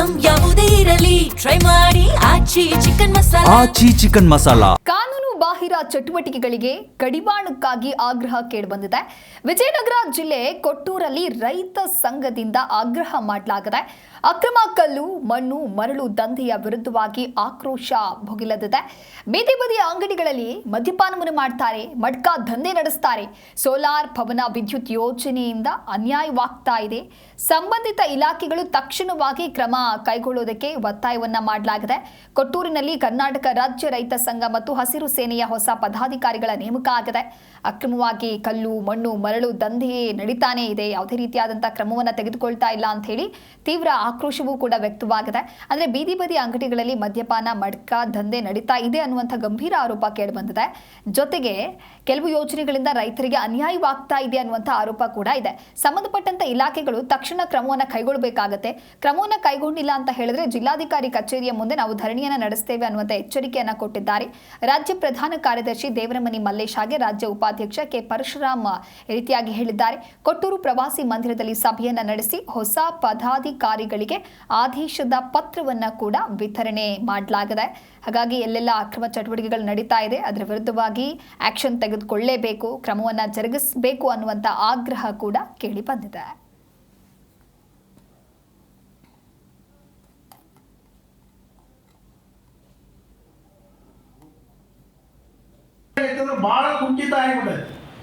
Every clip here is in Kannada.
ಐಟಂ ಯಾವುದೇ ಇರಲಿ ಟ್ರೈ ಮಾಡಿ ಆಚಿ ಚಿಕನ್ ಮಸಾಲಾ. ಕಾನೂನು ಬಾಹಿರ ಚಟುವಟಿಕೆಗಳಿಗೆ ಕಡಿವಾಣಕ್ಕಾಗಿ ಆಗ್ರಹ ಕೇಳಿಬಂದಿದೆ. ವಿಜಯನಗರ ಜಿಲ್ಲೆ ಕೊಟ್ಟೂರಲ್ಲಿ ರೈತ ಸಂಘದಿಂದ ಆಗ್ರಹ ಮಾಡಲಾಗಿದೆ. ಅಕ್ರಮ ಕಲ್ಲು ಮಣ್ಣು ಮರಳು ದಂಧೆಯ ವಿರುದ್ಧವಾಗಿ ಆಕ್ರೋಶ ಭುಗಿಲೆದಿದೆ. ಬೀದಿ ಬದಿಯ ಅಂಗಡಿಗಳಲ್ಲಿ ಮದ್ಯಪಾನವನ್ನು ಮಾಡ್ತಾರೆ, ಮಡ್ಕ ದಂಧೆ ನಡೆಸ್ತಾರೆ. ಸೋಲಾರ್ ಭವನ ವಿದ್ಯುತ್ ಯೋಜನೆಯಿಂದ ಅನ್ಯಾಯವಾಗ್ತಾ ಇದೆ. ಸಂಬಂಧಿತ ಇಲಾಖೆಗಳು ತಕ್ಷಣವಾಗಿ ಕ್ರಮ ಕೈಗೊಳ್ಳುವುದಕ್ಕೆ ಒತ್ತಾಯವನ್ನ ಮಾಡಲಾಗಿದೆ. ಕೊಟ್ಟೂರಿನಲ್ಲಿ ಕರ್ನಾಟಕ ರಾಜ್ಯ ರೈತ ಸಂಘ ಮತ್ತು ಹಸಿರು ಸೇನೆಯ ಹೊಸ ಪದಾಧಿಕಾರಿಗಳ ನೇಮಕ ಆಗಿದೆ. ಅಕ್ರಮವಾಗಿ ಕಲ್ಲು ಮಣ್ಣು ಮರಳು ದಂಧೆ ನಡೀತಾನೆ ಇದೆ. ಯಾವುದೇ ರೀತಿಯಾದಂತಹ ಕ್ರಮವನ್ನು ತೆಗೆದುಕೊಳ್ತಾ ಇಲ್ಲ ಅಂತ ಹೇಳಿ ತೀವ್ರ ಆಕ್ರೋಶವೂ ಕೂಡ ವ್ಯಕ್ತವಾಗಿದೆ. ಅಂದ್ರೆ ಬೀದಿ ಬದಿ ಅಂಗಡಿಗಳಲ್ಲಿ ಮದ್ಯಪಾನ ಮಡ್ಕ ದಂಧೆ ನಡೀತಾ ಇದೆ ಅನ್ನುವಂಥ ಗಂಭೀರ ಆರೋಪ ಕೇಳಿಬಂದಿದೆ. ಜೊತೆಗೆ ಕೆಲವು ಯೋಜನೆಗಳಿಂದ ರೈತರಿಗೆ ಅನ್ಯಾಯವಾಗ್ತಾ ಇದೆ ಅನ್ನುವಂಥ ಆರೋಪ ಕೂಡ ಇದೆ. ಸಂಬಂಧಪಟ್ಟಂತ ಇಲಾಖೆಗಳು ತಕ್ಷಣ ಕ್ರಮವನ್ನು ಕೈಗೊಳ್ಳಬೇಕಾಗತ್ತೆ. ಕ್ರಮವನ್ನು ಕೈಗೊಂಡಿಲ್ಲ ಅಂತ ಹೇಳಿದ್ರೆ ಜಿಲ್ಲಾಧಿಕಾರಿ ಕಚೇರಿಯ ಮುಂದೆ ನಾವು ಧರಣಿಯನ್ನ ನಡೆಸ್ತೇವೆ ಅನ್ನುವಂಥ ಎಚ್ಚರಿಕೆಯನ್ನ ಕೊಟ್ಟಿದ್ದಾರೆ. ರಾಜ್ಯ ಪ್ರಧಾನ ಕಾರ್ಯದರ್ಶಿ ದೇವರಮನಿ ಮಲ್ಲೇಶ್ ಹಾಗೆ ರಾಜ್ಯ ಉಪಾಧ್ಯಕ್ಷ ಕೆ ಪರಶುರಾಮ್ ಈ ರೀತಿಯಾಗಿ ಹೇಳಿದ್ದಾರೆ. ಕೊಟ್ಟೂರು ಪ್ರವಾಸಿ ಮಂದಿರದಲ್ಲಿ ಸಭೆಯನ್ನ ನಡೆಸಿ ಹೊಸ ಪದಾಧಿಕಾರಿಗಳಿಗೆ ಆದೇಶದ ಪತ್ರವನ್ನ ಕೂಡ ವಿತರಣೆ ಮಾಡಲಾಗಿದೆ. ಹಾಗಾಗಿ ಎಲ್ಲೆಲ್ಲ ಅಕ್ರಮ ಚಟುವಟಿಕೆಗಳು ನಡೀತಾ ಇದೆ ಅದರ ವಿರುದ್ಧವಾಗಿ ಆಕ್ಷನ್ ತೆಗೆದುಕೊಳ್ಳಲೇಬೇಕು, ಕ್ರಮವನ್ನ ಜರುಗಿಸಬೇಕು ಅನ್ನುವಂಥ ಆಗ್ರಹ ಕೂಡ ಕೇಳಿ ಬಂದಿದೆ. ಬಹಳ ಕುಂಠಿತ ಆಗಿಬಿಟ್ಟೆ.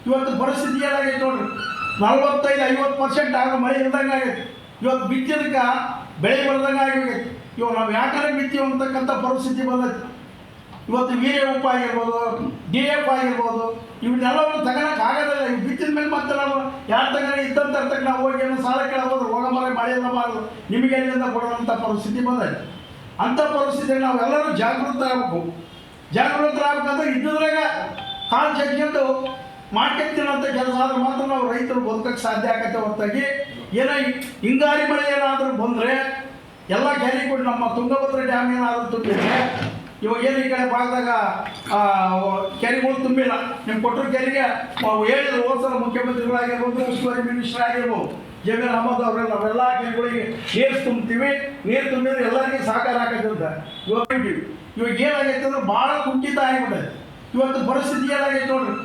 ಇವತ್ತು ಪರಿಸ್ಥಿತಿ ಏನಾಗೈತೆ ನೋಡ್ರಿ, 45-50% ಆಗ ಮಳೆ ಇಲ್ದಂಗೆ ಆಗೈತೆ. ಇವತ್ತು ಬಿತ್ತಿದಕ್ಕೆ ಬೆಳೆ ಬರ್ದಂಗೆ ಆಗೈತೆ. ಇವಾಗ ನಾವು ಯಾಕಂದ್ರೆ ಬಿತ್ತೀವಿ ಅಂತಕ್ಕಂಥ ಪರಿಸ್ಥಿತಿ ಬಂದೈತೆ. ಇವತ್ತು ವೀರ್ಯ ಉಪ್ಪು ಆಗಿರ್ಬೋದು, DF ಆಗಿರ್ಬೋದು, ಇವನ್ನೆಲ್ಲವನ್ನು ತಗೊಳಕ್ಕೆ ಆಗೋದಿಲ್ಲ. ಇವು ಬಿತ್ತಿದ ಮೇಲೆ ಮತ್ತೆ ನಾವು ಯಾರು ತಗೊಂಡು ಇದ್ದಂತ ಅರ್ಥಕ್ಕೆ ನಾವು ಹೋಗಿ ಏನೋ ಸಾಲ ಕೇಳಬಹುದು, ಹೋಗಮರ ಮಳೆ ಎಲ್ಲ ಮಾಡೋದು ನಿಮಗೆ ಎಲ್ಲಿಂದ ಕೊಡುವಂಥ ಪರಿಸ್ಥಿತಿ ಬಂದೈತೆ. ಅಂಥ ಪರಿಸ್ಥಿತಿಯಲ್ಲಿ ನಾವೆಲ್ಲರೂ ಜಾಗೃತರಾಗಬೇಕು. ಜಾಗೃತರಾಗಬೇಕಂದ್ರೆ ಇದ್ದಿದ್ರಾಗ ಕಾಲು ಜಗ್ಗಿಂದು ಮಾಡ್ಕೊತೀನಂತ ಕೆಲಸ ಆದ್ರೆ ಮಾತ್ರ ನಾವು ರೈತರು ಬದುಕಕ್ಕೆ ಸಾಧ್ಯ ಆಗತ್ತೆ. ಹೊರತಾಗಿ ಏನೋ ಹಿಂಗಾರಿ ಮಳೆ ಏನಾದರೂ ಬಂದರೆ ಎಲ್ಲ ಕೆರೆಗಳು ನಮ್ಮ ತುಂಗಭದ್ರಾ ಡ್ಯಾಮ್ ಏನಾದರೂ ತುಂಬಿದ್ರೆ, ಇವಾಗ ಏನು ಈ ಕಡೆ ಭಾಗದಾಗ ಕೆರೆಗಳು ತುಂಬಿಲ್ಲ. ನಿಮ್ಮ ಕೊಟ್ಟರು ಕೆರೆಗೆ ಹೇಳಿದ್ರು ಹೋದ್ಸಲ ಮುಖ್ಯಮಂತ್ರಿಗಳಾಗಿರ್ಬೋದು, ಉಸ್ತುವಾರಿ ಮಿನಿಸ್ಟರ್ ಆಗಿರ್ಬೋದು, ಜಮೀರ್ ಅಹಮದ್ ಅವರೆಲ್ಲ ನಾವೆಲ್ಲ ಕೆರೆಗಳಿಗೆ ನೀರು ತುಂಬ್ತೀವಿ, ನೀರು ತುಂಬಿದ್ರೆ ಎಲ್ಲರಿಗೂ ಸಹಕಾರ ಆಗತ್ತೆ ಅಂತ ಇವಾಗ ಏನಾಗೈತೆ ಅಂದ್ರೆ ಭಾಳ ಕುಂಠಿತ ಆಗಿಬಿಟ್ಟೈತೆ. ಇವತ್ತು ಪರಿಸ್ಥಿತಿ ಏನಾಗೈತೆ ನೋಡ್ರಿ,